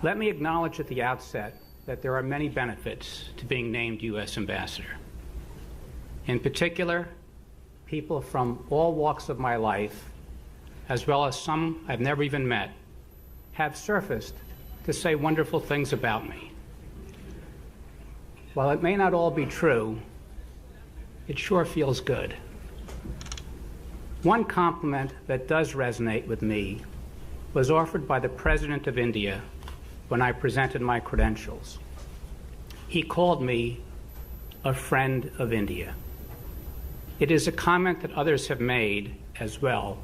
Let me acknowledge at the outset that there are many benefits to being named U.S. Ambassador. In particular, people from all walks of my life, as well as some I've never even met, have surfaced to say wonderful things about me. While it may not all be true, it sure feels good. One compliment that does resonate with me was offered by the President of India when I presented my credentials. He called me a friend of India. It is a comment that others have made as well,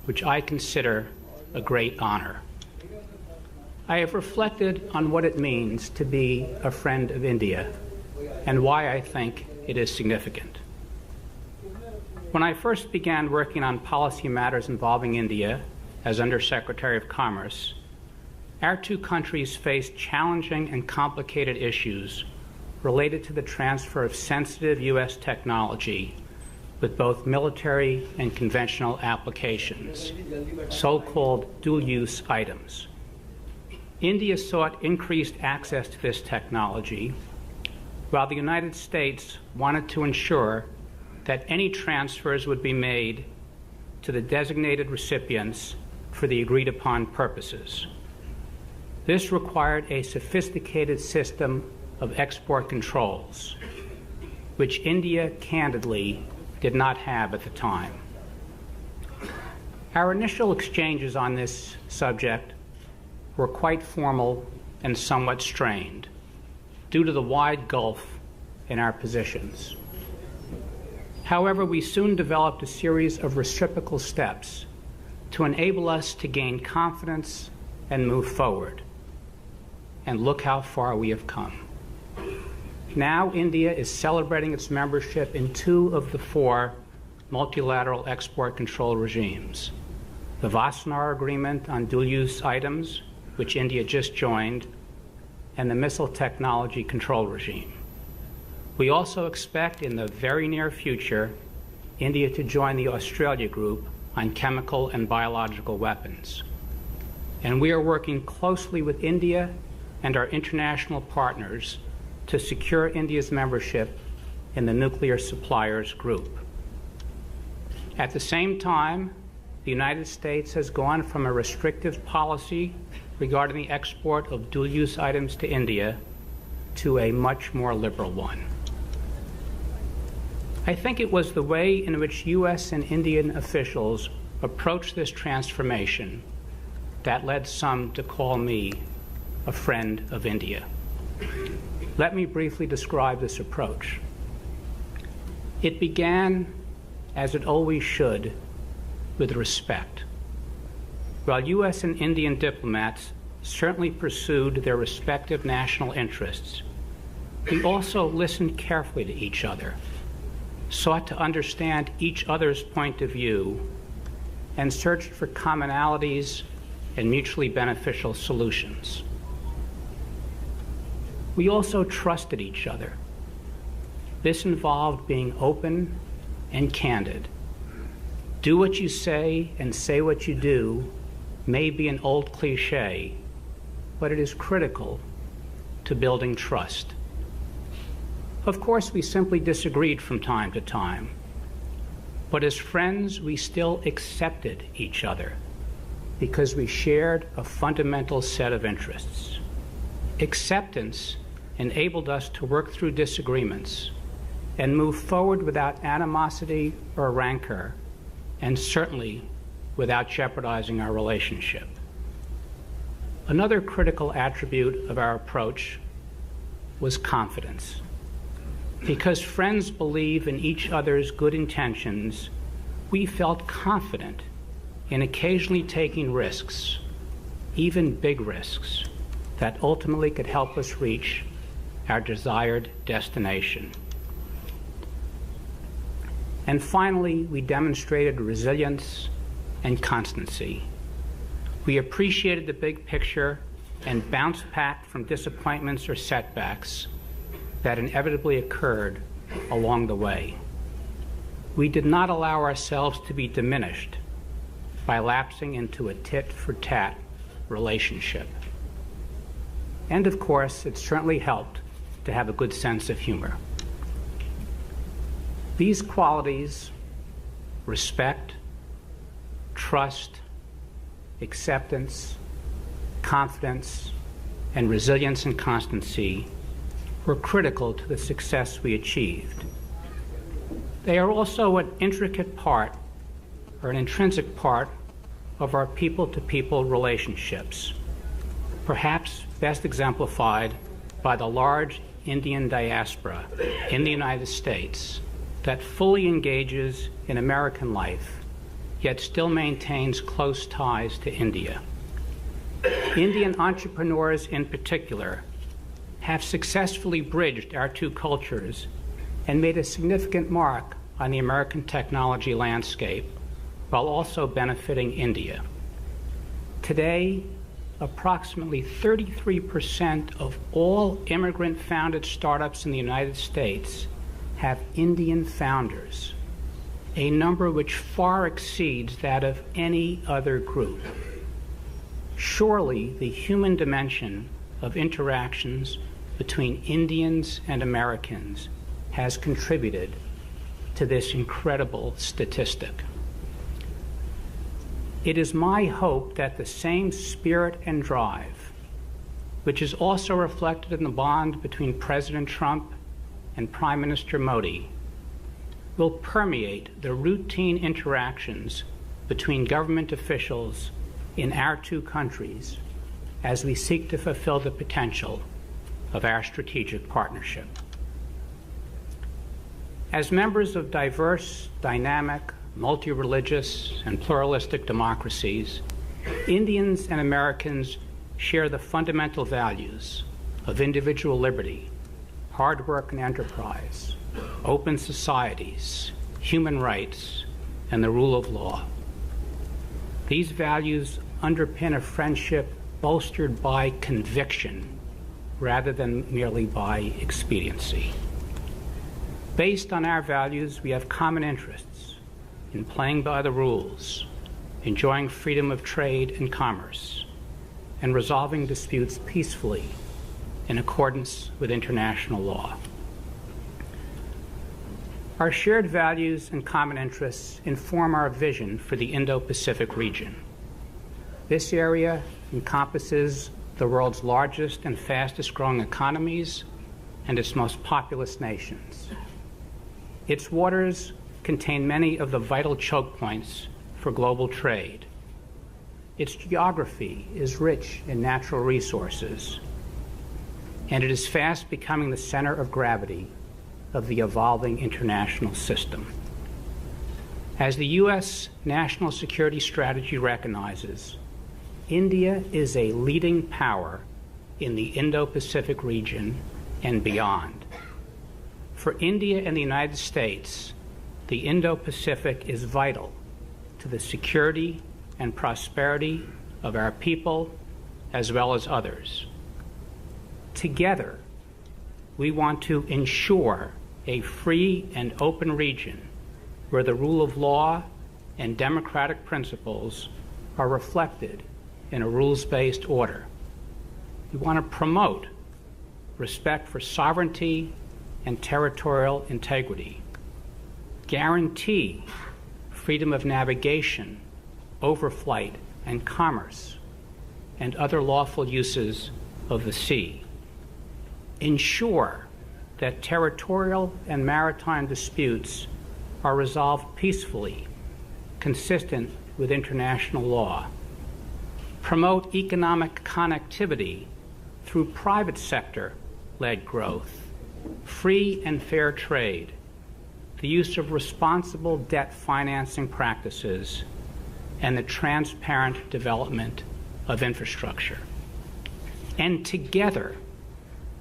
which I consider a great honor. I have reflected on what it means to be a friend of India and why I think it is significant. When I first began working on policy matters involving India as Undersecretary of Commerce, our two countries faced challenging and complicated issues related to the transfer of sensitive U.S. technology with both military and conventional applications, so-called dual-use items. India sought increased access to this technology, while the United States wanted to ensure that any transfers would be made to the designated recipients for the agreed-upon purposes. This required a sophisticated system of export controls, which India candidly did not have at the time. Our initial exchanges on this subject were quite formal and somewhat strained due to the wide gulf in our positions. However, we soon developed a series of reciprocal steps to enable us to gain confidence and move forward. And look how far we have come. Now India is celebrating its membership in 2 of the 4 multilateral export control regimes: the Wassenaar Agreement on dual-use items, which India just joined, and the Missile Technology Control Regime. We also expect in the very near future India to join the Australia Group on chemical and biological weapons. And we are working closely with India and our international partners to secure India's membership in the Nuclear Suppliers Group. At the same time, the United States has gone from a restrictive policy regarding the export of dual-use items to India to a much more liberal one. I think it was the way in which U.S. and Indian officials approached this transformation that led some to call me a friend of India. Let me briefly describe this approach. It began, as it always should, with respect. While U.S. and Indian diplomats certainly pursued their respective national interests, we also listened carefully to each other, sought to understand each other's point of view, and searched for commonalities and mutually beneficial solutions. We also trusted each other. This involved being open and candid. Do what you say and say what you do may be an old cliche, but it is critical to building trust. Of course, we simply disagreed from time to time, but as friends, we still accepted each other because we shared a fundamental set of interests. Acceptance enabled us to work through disagreements and move forward without animosity or rancor, and certainly without jeopardizing our relationship. Another critical attribute of our approach was confidence. Because friends believe in each other's good intentions, we felt confident in occasionally taking risks, even big risks, that ultimately could help us reach our desired destination. And finally, we demonstrated resilience and constancy. We appreciated the big picture and bounced back from disappointments or setbacks that inevitably occurred along the way. We did not allow ourselves to be diminished by lapsing into a tit-for-tat relationship. And of course, it certainly helped to have a good sense of humor. These qualities, respect, trust, acceptance, confidence, and resilience and constancy, were critical to the success we achieved. They are also an intricate part, or an intrinsic part, of our people-to-people relationships, perhaps best exemplified by the large Indian diaspora in the United States that fully engages in American life, yet still maintains close ties to India. Indian entrepreneurs in particular have successfully bridged our two cultures and made a significant mark on the American technology landscape, while also benefiting India. Today, approximately 33% of all immigrant-founded startups in the United States have Indian founders, a number which far exceeds that of any other group. Surely, the human dimension of interactions between Indians and Americans has contributed to this incredible statistic. It is my hope that the same spirit and drive, which is also reflected in the bond between President Trump and Prime Minister Modi, will permeate the routine interactions between government officials in our two countries as we seek to fulfill the potential of our strategic partnership. As members of diverse, dynamic, multi-religious, and pluralistic democracies, Indians and Americans share the fundamental values of individual liberty, hard work and enterprise, open societies, human rights, and the rule of law. These values underpin a friendship bolstered by conviction rather than merely by expediency. Based on our values, we have common interests in playing by the rules, enjoying freedom of trade and commerce, and resolving disputes peacefully in accordance with international law. Our shared values and common interests inform our vision for the Indo-Pacific region. This area encompasses the world's largest and fastest growing economies and its most populous nations. Its waters contain many of the vital choke points for global trade. Its geography is rich in natural resources, and it is fast becoming the center of gravity of the evolving international system. As the U.S. national security strategy recognizes, India is a leading power in the Indo-Pacific region and beyond. For India and the United States, the Indo-Pacific is vital to the security and prosperity of our people as well as others. Together, we want to ensure a free and open region where the rule of law and democratic principles are reflected in a rules-based order. We want to promote respect for sovereignty and territorial integrity, guarantee freedom of navigation, overflight, and commerce, and other lawful uses of the sea, ensure that territorial and maritime disputes are resolved peacefully, consistent with international law, promote economic connectivity through private sector-led growth, free and fair trade, the use of responsible debt financing practices, and the transparent development of infrastructure. And together,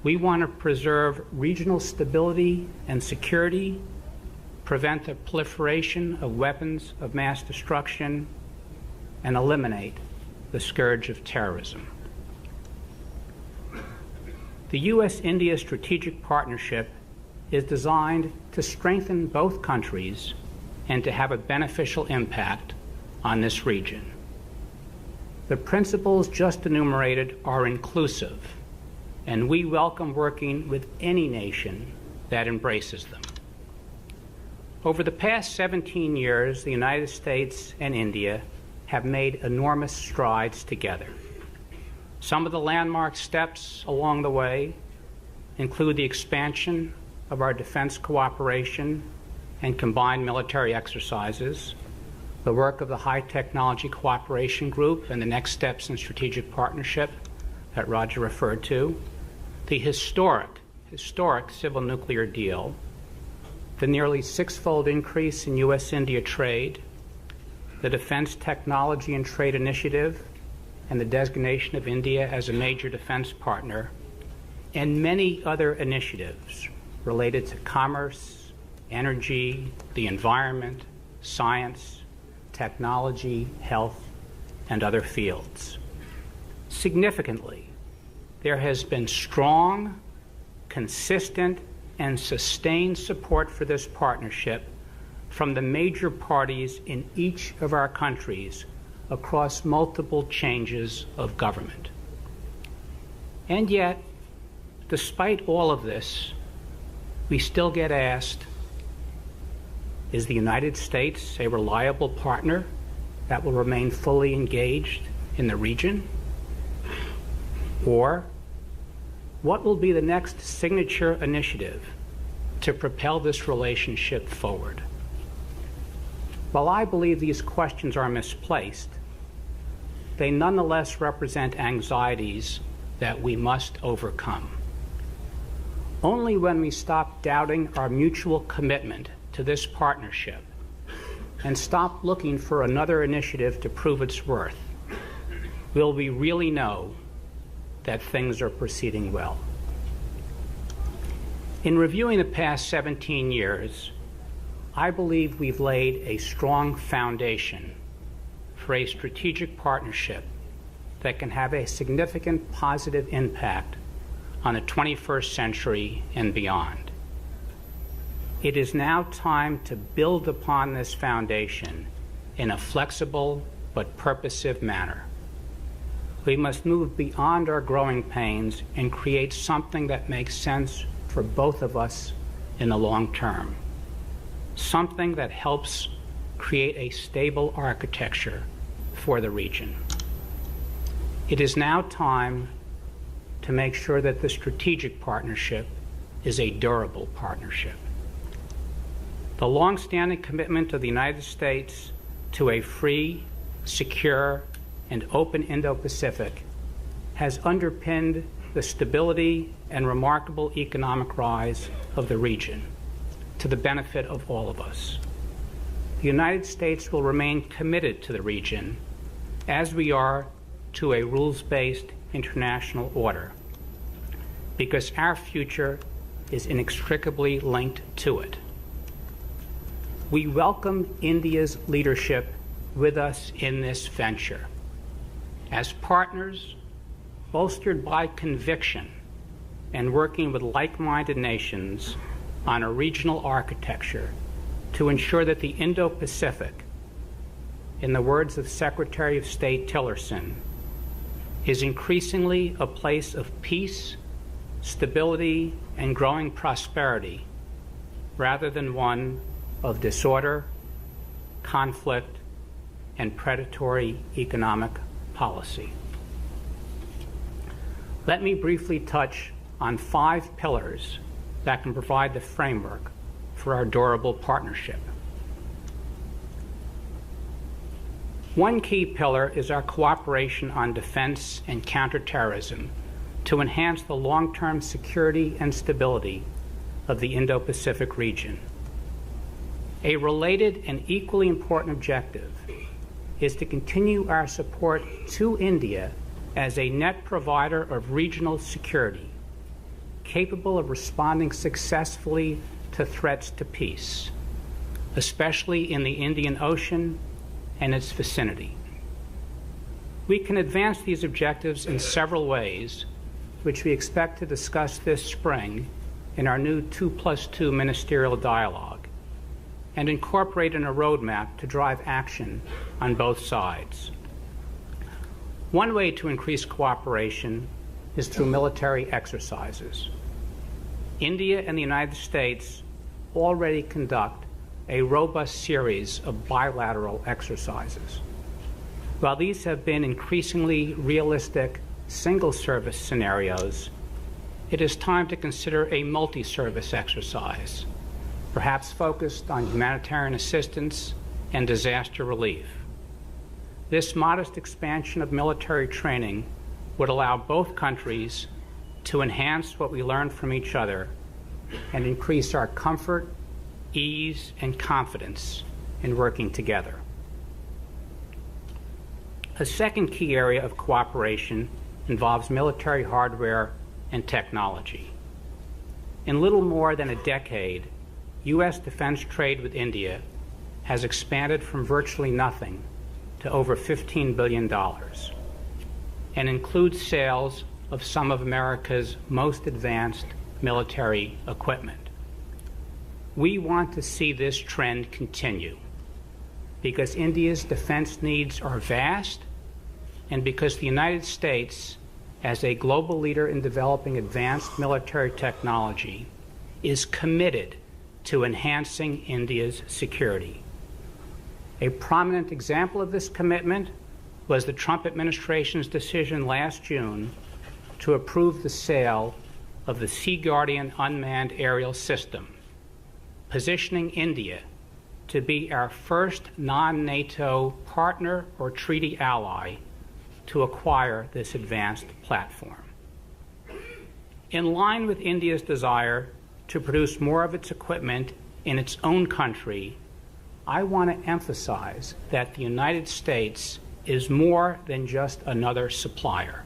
we want to preserve regional stability and security, prevent the proliferation of weapons of mass destruction, and eliminate the scourge of terrorism. The U.S.-India Strategic Partnership is designed to strengthen both countries and to have a beneficial impact on this region. The principles just enumerated are inclusive and we welcome working with any nation that embraces them. Over the past 17 years, the United States and India have made enormous strides together. Some of the landmark steps along the way include the expansion of our defense cooperation and combined military exercises, the work of the High Technology Cooperation Group and the next steps in strategic partnership that Roger referred to, the historic civil nuclear deal, the nearly six-fold increase in U.S.-India trade, the Defense Technology and Trade Initiative, and the designation of India as a major defense partner, and many other initiatives related to commerce, energy, the environment, science, technology, health, and other fields. Significantly, there has been strong, consistent, and sustained support for this partnership from the major parties in each of our countries across multiple changes of government. And yet, despite all of this, we still get asked, is the United States a reliable partner that will remain fully engaged in the region? Or, what will be the next signature initiative to propel this relationship forward? While I believe these questions are misplaced, they nonetheless represent anxieties that we must overcome. Only when we stop doubting our mutual commitment to this partnership and stop looking for another initiative to prove its worth will we really know that things are proceeding well. In reviewing the past 17 years, I believe we've laid a strong foundation for a strategic partnership that can have a significant positive impact on the 21st century and beyond. It is now time to build upon this foundation in a flexible but purposive manner. We must move beyond our growing pains and create something that makes sense for both of us in the long term, something that helps create a stable architecture for the region. It is now time to make sure that the strategic partnership is a durable partnership. The long-standing commitment of the United States to a free, secure, and open Indo-Pacific has underpinned the stability and remarkable economic rise of the region to the benefit of all of us. The United States will remain committed to the region as we are to a rules-based international order, because our future is inextricably linked to it. We welcome India's leadership with us in this venture. As partners, bolstered by conviction and working with like-minded nations on a regional architecture to ensure that the Indo-Pacific, in the words of Secretary of State Tillerson, is increasingly a place of peace, stability, and growing prosperity, rather than one of disorder, conflict, and predatory economic policy. Let me briefly touch on 5 pillars that can provide the framework for our durable partnership. One key pillar is our cooperation on defense and counterterrorism to enhance the long-term security and stability of the Indo-Pacific region. A related and equally important objective is to continue our support to India as a net provider of regional security, capable of responding successfully to threats to peace, especially in the Indian Ocean and its vicinity. We can advance these objectives in several ways, which we expect to discuss this spring in our new 2+2 ministerial dialogue, and incorporate in a roadmap to drive action on both sides. One way to increase cooperation is through military exercises. India and the United States already conduct a robust series of bilateral exercises. While these have been increasingly realistic single-service scenarios, it is time to consider a multi-service exercise, perhaps focused on humanitarian assistance and disaster relief. This modest expansion of military training would allow both countries to enhance what we learn from each other and increase our comfort, ease, and confidence in working together. A second key area of cooperation involves military hardware and technology. In little more than a decade, U.S. defense trade with India has expanded from virtually nothing to over $15 billion and includes sales of some of America's most advanced military equipment. We want to see this trend continue because India's defense needs are vast and because the United States, as a global leader in developing advanced military technology, is committed to enhancing India's security. A prominent example of this commitment was the Trump administration's decision last June to approve the sale of the Sea Guardian unmanned aerial system, positioning India to be our first non-NATO partner or treaty ally to acquire this advanced platform. In line with India's desire to produce more of its equipment in its own country, I want to emphasize that the United States is more than just another supplier.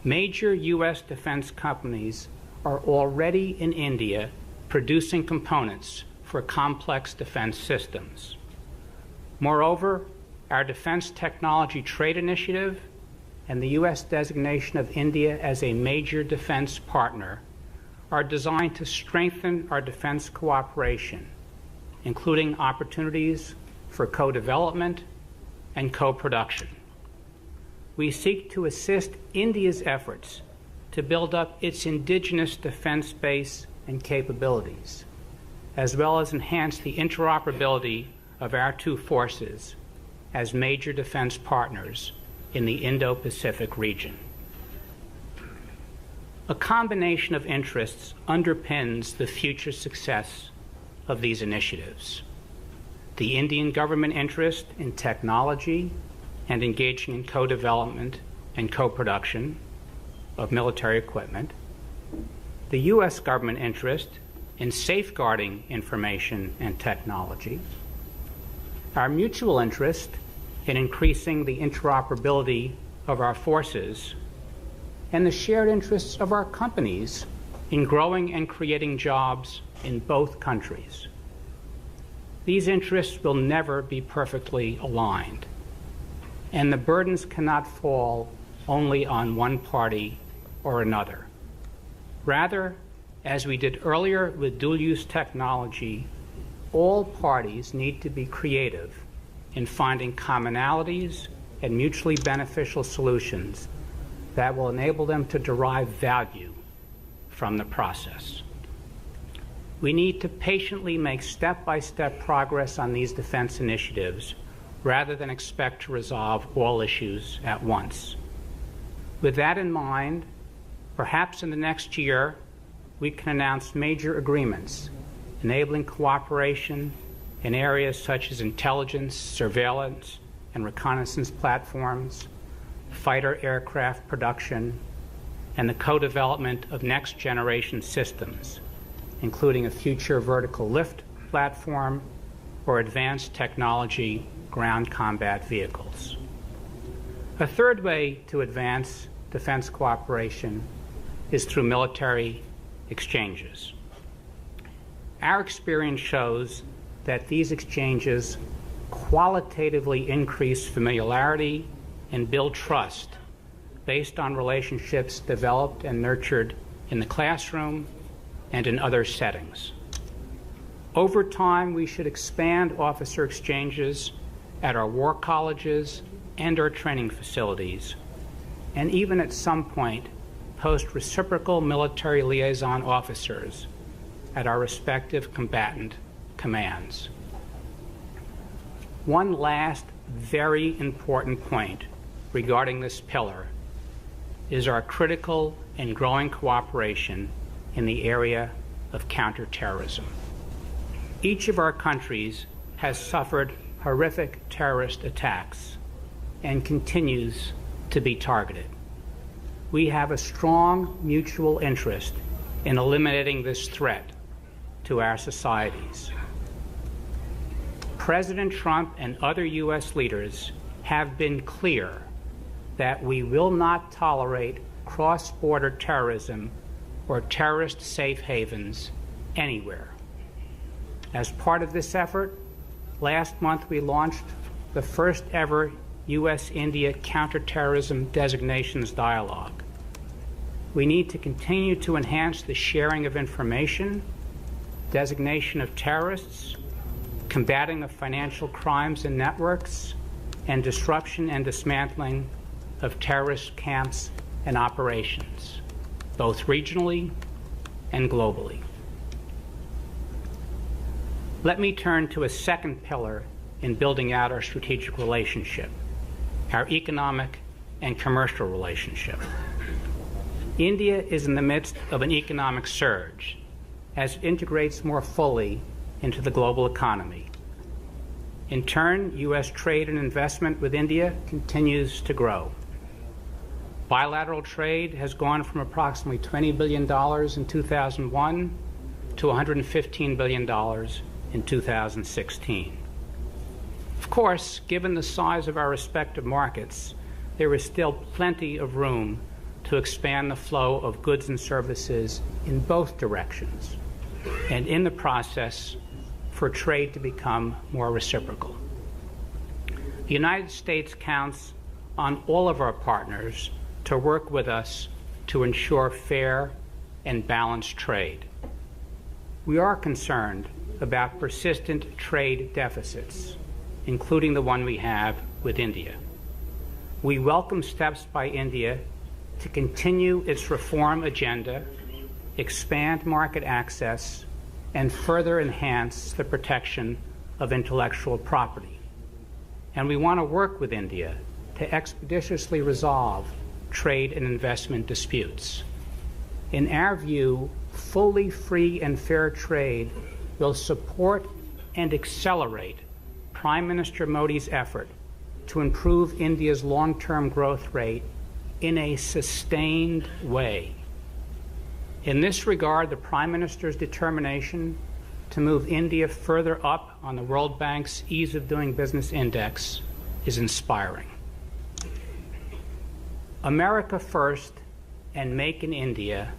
Major U.S. defense companies are already in India producing components for complex defense systems. Moreover, our Defense Technology Trade Initiative and the U.S. designation of India as a major defense partner are designed to strengthen our defense cooperation, including opportunities for co-development and co-production. We seek to assist India's efforts to build up its indigenous defense base and capabilities, as well as enhance the interoperability of our two forces as major defense partners in the Indo-Pacific region. A combination of interests underpins the future success of these initiatives. The Indian government interest in technology and engaging in co-development and co-production of military equipment, the U.S. government interest in safeguarding information and technology, our mutual interest in increasing the interoperability of our forces, and the shared interests of our companies in growing and creating jobs in both countries. These interests will never be perfectly aligned, and the burdens cannot fall only on one party or another. Rather, as we did earlier with dual-use technology, all parties need to be creative in finding commonalities and mutually beneficial solutions that will enable them to derive value from the process. We need to patiently make step-by-step progress on these defense initiatives rather than expect to resolve all issues at once. With that in mind, perhaps in the next year, we can announce major agreements enabling cooperation in areas such as intelligence, surveillance, and reconnaissance platforms, fighter aircraft production, and the co-development of next-generation systems, including a future vertical lift platform or advanced technology ground combat vehicles. A third way to advance defense cooperation is through military exchanges. Our experience shows that these exchanges qualitatively increase familiarity and build trust based on relationships developed and nurtured in the classroom and in other settings. Over time, we should expand officer exchanges at our war colleges and our training facilities, and even at some point post reciprocal military liaison officers at our respective combatant commands. One last very important point regarding this pillar is our critical and growing cooperation in the area of counterterrorism. Each of our countries has suffered horrific terrorist attacks and continues to be targeted. We have a strong mutual interest in eliminating this threat to our societies. President Trump and other U.S. leaders have been clear that we will not tolerate cross-border terrorism or terrorist safe havens anywhere. As part of this effort, last month we launched the first ever U.S.-India counterterrorism designations dialogue. We need to continue to enhance the sharing of information, designation of terrorists, combating of financial crimes and networks, and disruption and dismantling of terrorist camps and operations, both regionally and globally. Let me turn to a second pillar in building out our strategic relationship, our economic and commercial relationship. India is in the midst of an economic surge as it integrates more fully into the global economy. In turn, U.S. trade and investment with India continues to grow. Bilateral trade has gone from approximately $20 billion in 2001 to $115 billion in 2016. Of course, given the size of our respective markets, there is still plenty of room to expand the flow of goods and services in both directions, and in the process, for trade to become more reciprocal. The United States counts on all of our partners to work with us to ensure fair and balanced trade. We are concerned about persistent trade deficits, including the one we have with India. We welcome steps by India to continue its reform agenda, expand market access, and further enhance the protection of intellectual property. And we want to work with India to expeditiously resolve trade and investment disputes. In our view, fully free and fair trade will support and accelerate Prime Minister Modi's effort to improve India's long-term growth rate in a sustained way. In this regard, the Prime Minister's determination to move India further up on the World Bank's Ease of Doing Business Index is inspiring. America First and Make in India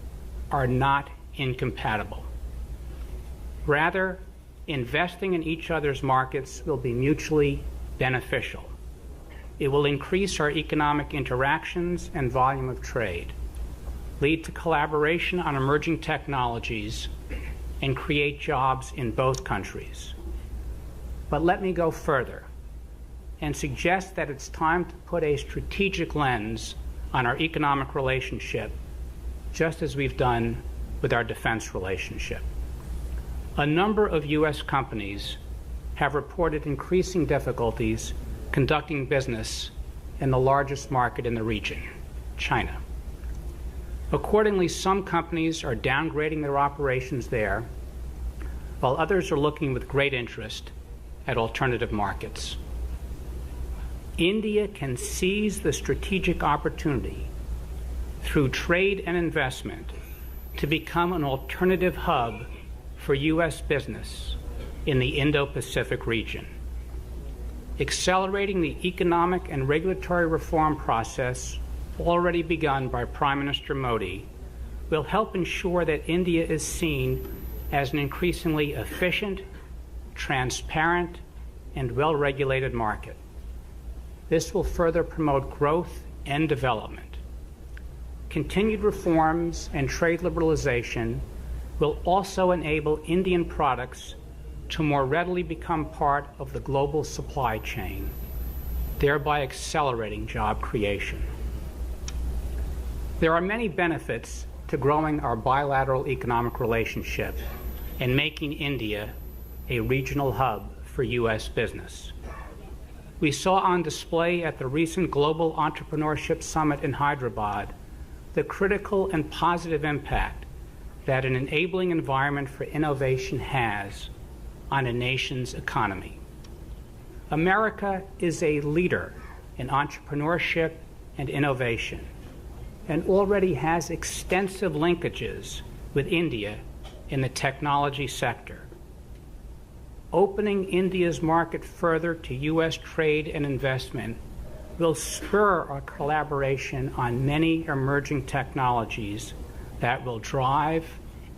are not incompatible. Rather, investing in each other's markets will be mutually beneficial. It will increase our economic interactions and volume of trade, lead to collaboration on emerging technologies, and create jobs in both countries. But let me go further and suggest that it's time to put a strategic lens on our economic relationship, just as we've done with our defense relationship. A number of U.S. companies have reported increasing difficulties conducting business in the largest market in the region, China. Accordingly, some companies are downgrading their operations there, while others are looking with great interest at alternative markets. India can seize the strategic opportunity through trade and investment to become an alternative hub for U.S. business in the Indo-Pacific region. Accelerating the economic and regulatory reform process already begun by Prime Minister Modi will help ensure that India is seen as an increasingly efficient, transparent, and well-regulated market. This will further promote growth and development. Continued reforms and trade liberalization will also enable Indian products to more readily become part of the global supply chain, thereby accelerating job creation. There are many benefits to growing our bilateral economic relationship and making India a regional hub for U.S. business. We saw on display at the recent Global Entrepreneurship Summit in Hyderabad the critical and positive impact that an enabling environment for innovation has on a nation's economy. America is a leader in entrepreneurship and innovation and already has extensive linkages with India in the technology sector. Opening India's market further to U.S. trade and investment will spur our collaboration on many emerging technologies that will drive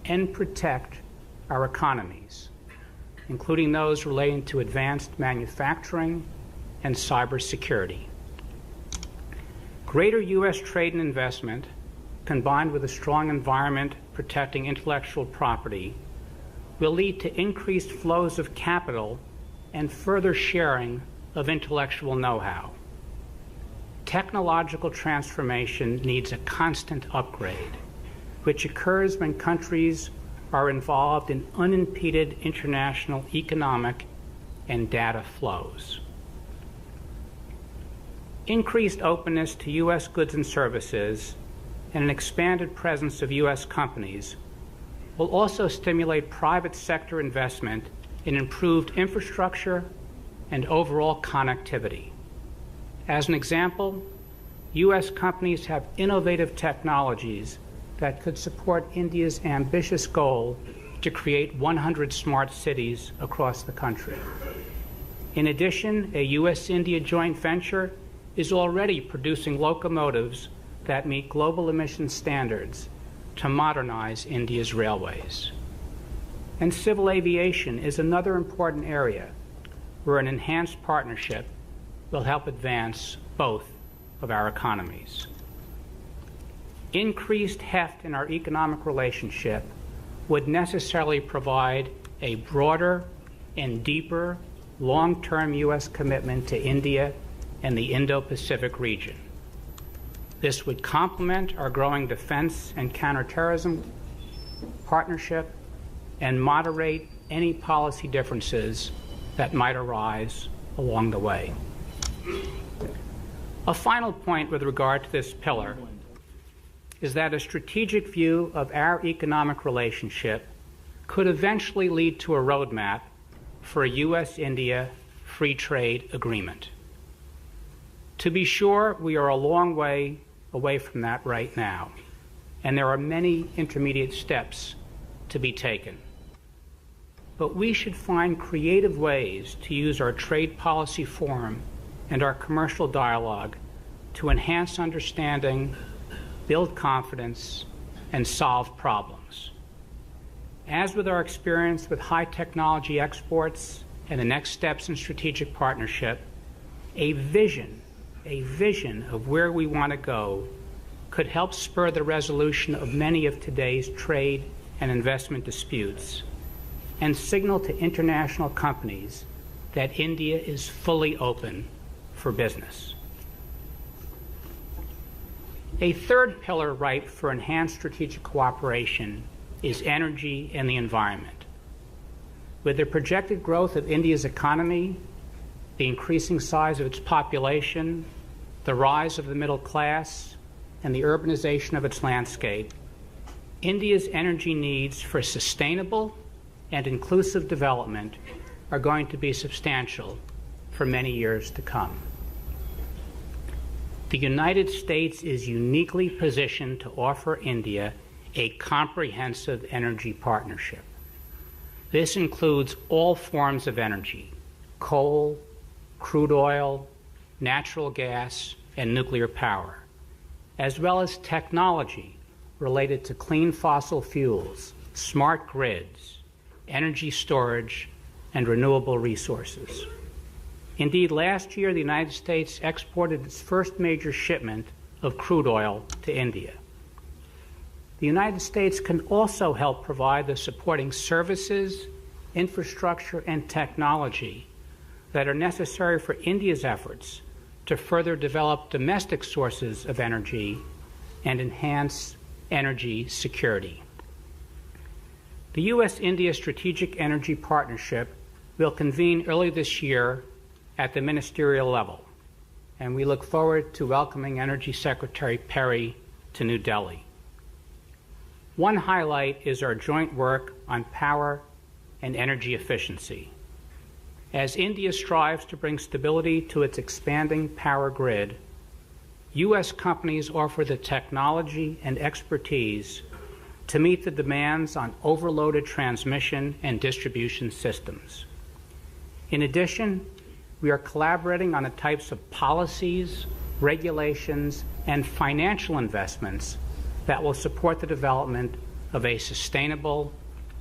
and protect our economies, including those relating to advanced manufacturing and cybersecurity. Greater U.S. trade and investment, combined with a strong environment protecting intellectual property, will lead to increased flows of capital and further sharing of intellectual know-how. Technological transformation needs a constant upgrade, which occurs when countries are involved in unimpeded international economic and data flows. Increased openness to U.S. goods and services and an expanded presence of U.S. companies will also stimulate private sector investment in improved infrastructure and overall connectivity. As an example, U.S. companies have innovative technologies that could support India's ambitious goal to create 100 smart cities across the country. In addition, a U.S.-India joint venture is already producing locomotives that meet global emission standards to modernize India's railways. And civil aviation is another important area where an enhanced partnership will help advance both of our economies. Increased heft in our economic relationship would necessarily provide a broader and deeper long-term U.S. commitment to India and the Indo-Pacific region. This would complement our growing defense and counterterrorism partnership and moderate any policy differences that might arise along the way. A final point with regard to this pillar is that a strategic view of our economic relationship could eventually lead to a roadmap for a U.S.-India free trade agreement. To be sure, we are a long way away from that right now, and there are many intermediate steps to be taken. But we should find creative ways to use our trade policy forum and our commercial dialogue to enhance understanding, build confidence, and solve problems. As with our experience with high technology exports and the next steps in strategic partnership, a vision of where we want to go could help spur the resolution of many of today's trade and investment disputes and signal to international companies that India is fully open for business. A third pillar ripe for enhanced strategic cooperation is energy and the environment. With the projected growth of India's economy, the increasing size of its population, the rise of the middle class, and the urbanization of its landscape, India's energy needs for sustainable and inclusive development are going to be substantial for many years to come. The United States is uniquely positioned to offer India a comprehensive energy partnership. This includes all forms of energy: coal, crude oil, natural gas, and nuclear power, as well as technology related to clean fossil fuels, smart grids, energy storage, and renewable resources. Indeed, last year, the United States exported its first major shipment of crude oil to India. The United States can also help provide the supporting services, infrastructure, and technology that are necessary for India's efforts to further develop domestic sources of energy and enhance energy security. The U.S.-India Strategic Energy Partnership will convene early this year at the ministerial level, and we look forward to welcoming Energy Secretary Perry to New Delhi. One highlight is our joint work on power and energy efficiency. As India strives to bring stability to its expanding power grid, U.S. companies offer the technology and expertise to meet the demands on overloaded transmission and distribution systems. In addition, we are collaborating on the types of policies, regulations, and financial investments that will support the development of a sustainable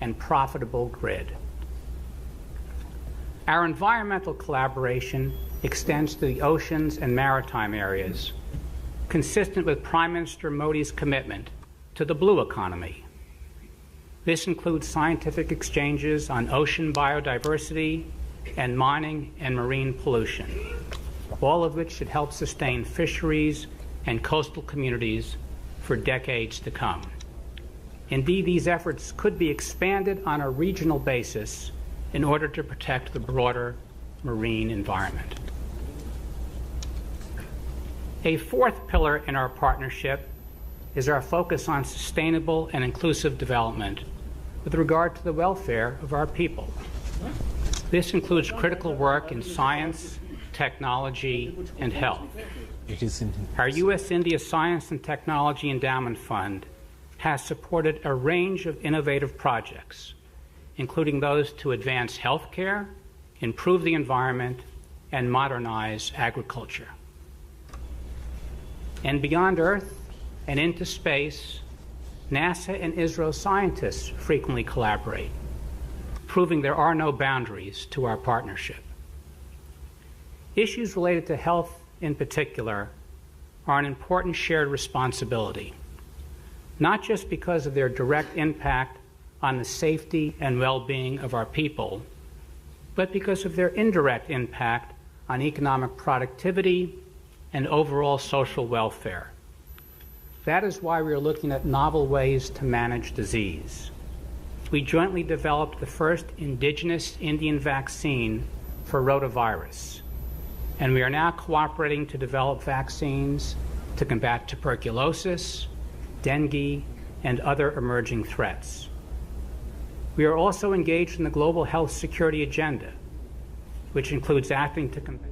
and profitable grid. Our environmental collaboration extends to the oceans and maritime areas, consistent with Prime Minister Modi's commitment to the blue economy. This includes scientific exchanges on ocean biodiversity and mining and marine pollution, all of which should help sustain fisheries and coastal communities for decades to come. Indeed, these efforts could be expanded on a regional basis in order to protect the broader marine environment. A fourth pillar in our partnership is our focus on sustainable and inclusive development with regard to the welfare of our people. This includes critical work in science, technology, and health. Our U.S.-India Science and Technology Endowment Fund has supported a range of innovative projects, including those to advance healthcare, improve the environment, and modernize agriculture. And beyond Earth and into space, NASA and ISRO scientists frequently collaborate, proving there are no boundaries to our partnership. Issues related to health in particular are an important shared responsibility, not just because of their direct impact on the safety and well-being of our people, but because of their indirect impact on economic productivity and overall social welfare. That is why we are looking at novel ways to manage disease. We jointly developed the first indigenous Indian vaccine for rotavirus, and we are now cooperating to develop vaccines to combat tuberculosis, dengue, and other emerging threats. We are also engaged in the global health security agenda, which includes acting to combat